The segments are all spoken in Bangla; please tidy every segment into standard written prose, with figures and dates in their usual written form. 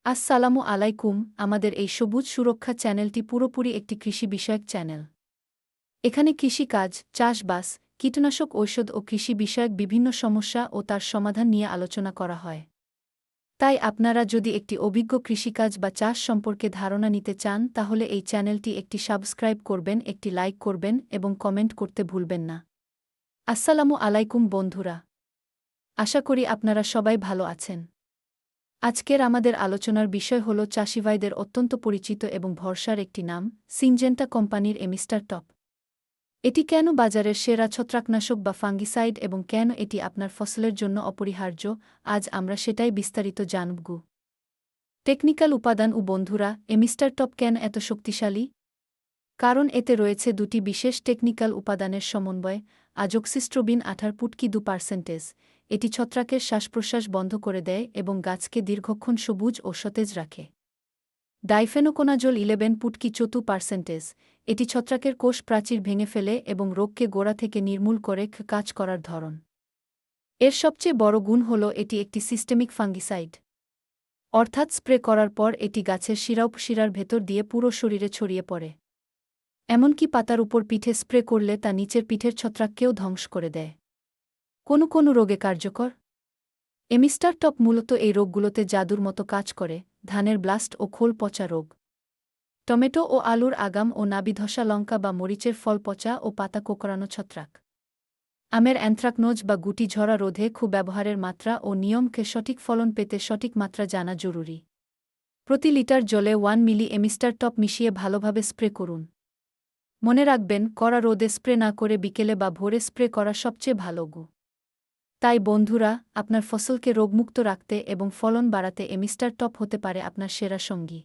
আসসালামু আলাইকুম। আমাদের এই সবুজ সুরক্ষা চ্যানেলটি পুরোপুরি একটি কৃষি বিষয়ক চ্যানেল। এখানে কৃষিকাজ, চাষবাস, কীটনাশক ঔষধ ও কৃষি বিষয়ক বিভিন্ন সমস্যা ও তার সমাধান নিয়ে আলোচনা করা হয়। তাই আপনারা যদি একটি অভিজ্ঞ কৃষিকাজ বা চাষ সম্পর্কে ধারণা নিতে চান তাহলে এই চ্যানেলটি একটি সাবস্ক্রাইব করবেন, একটি লাইক করবেন এবং কমেন্ট করতে ভুলবেন না। আসসালামু আলাইকুম বন্ধুরা। আশা করি আপনারা সবাই ভালো আছেন। আজকের আমাদের আলোচনার বিষয় হল চাষিভাইদের অত্যন্ত পরিচিত এবং ভরসার একটি নাম, সিনজেন্টা কোম্পানির এমিস্টার টপ। এটি কেন বাজারের সেরা ছত্রাকনাশক বা ফাঙ্গিসাইড এবং কেন এটি আপনার ফসলের জন্য অপরিহার্য, আজ আমরা সেটাই বিস্তারিত জানব। টেকনিক্যাল উপাদান ও বন্ধুরা, এমিস্টার টপ কেন এত শক্তিশালী? কারণ এতে রয়েছে দুটি বিশেষ টেকনিক্যাল উপাদানের সমন্বয়। আজোক্সিস্ট্রোবিন 18.2%। এটি ছত্রাকের শ্বাসপ্রশ্বাস বন্ধ করে দেয় এবং গাছকে দীর্ঘক্ষণ সবুজ ও সতেজ রাখে। ডাইফেনোকোনাজোল 11.4%। এটি ছত্রাকের কোষ প্রাচীর ভেঙে ফেলে এবং রোগকে গোড়া থেকে নির্মূল করে কাজ করার ধরন। এর সবচেয়ে বড় গুণ হল এটি একটি সিস্টেমিক ফাঙ্গিসাইড। অর্থাৎ স্প্রে করার পর এটি গাছের শিরাউপশিরার ভেতর দিয়ে পুরো শরীরে ছড়িয়ে পড়ে। এমনকি পাতার উপর পিঠে স্প্রে করলে তা নিচের পিঠের ছত্রাককেও ধ্বংস করে দেয়। কোনো রোগে কার্যকর। এমিস্টার টপ মূলত এই রোগগুলোতে জাদুর মতো কাজ করে। ধানের ব্লাস্ট ও খোল পচা রোগ, টমেটো ও আলুর আগাম ও নাবিধসা লঙ্কা বা মরিচের ফল পচা ও পাতা কোঁকড়ানো ছত্রাক, আমের অ্যানথ্রাকনোজ বা গুটি ঝরা রোধে ব্যবহারের মাত্রা ও নিয়মকে সঠিক ফলন পেতে সঠিক মাত্রা জানা জরুরি। প্রতি লিটার জলে 1 মিলি এমিস্টার টপ মিশিয়ে ভালোভাবে স্প্রে করুন। মনে রাখবেন, কড়া রোদে স্প্রে না করে বিকেলে বা ভোরে স্প্রে করা সবচেয়ে ভালো। তাই বন্ধুরা, আপনার ফসলকে রোগমুক্ত রাখতে এবং ফলন বাড়াতে এমিস্টার টপ হতে পারে আপনার সেরা সঙ্গী।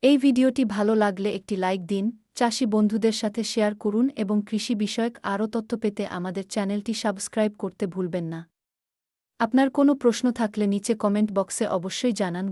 এই ভিডিওটি ভালো লাগলে একটি লাইক দিন, চাষি বন্ধুদের সাথে শেয়ার করুন এবং কৃষি বিষয়ক আরও তথ্য পেতে আমাদের চ্যানেলটি সাবস্ক্রাইব করতে ভুলবেন না। আপনার কোনো প্রশ্ন থাকলে নিচে কমেন্ট বক্সে অবশ্যই জানান।